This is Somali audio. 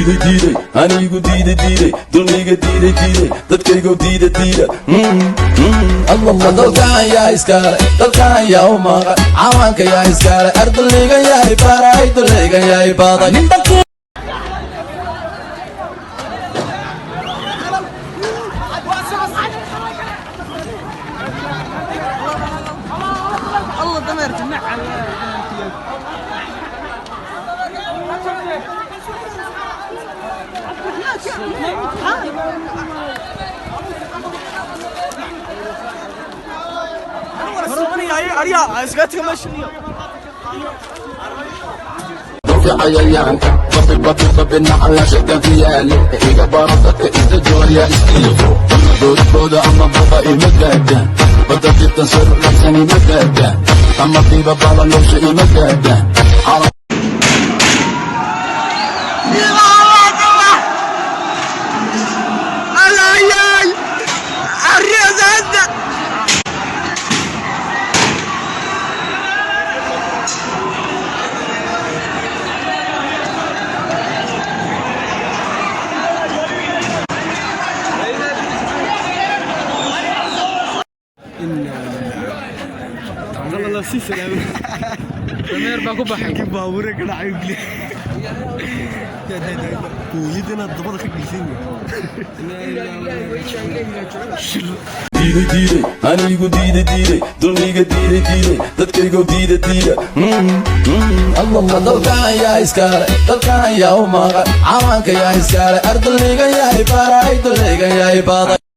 diiday anigu diiday dulmiga diiday dadkaygu diida Allah dalkan yaa iskale dalkan yaa u maqan cawaanka yaa iskale ardayga yaa baray dulmiga yaa baday الله دمرت معه عيانك بطل على شكل ديالي إيجا بارتك إنت جوريا إستيفو بود أما بطئي مدادا بدأت التنصر لساني مدادا أما طيبة بابا لو شيء مدادا الله سلام دمير باكو بحي باورك انا عيقلي ويدنا الضبط خجلسين diiday anigu diiday dulmiga diiday dadkaygu diida Allah dalkan yaa iskale dalkan yaa u maqan cawaanka yaa iskale ardayga yaa baray dulmiga yaa baday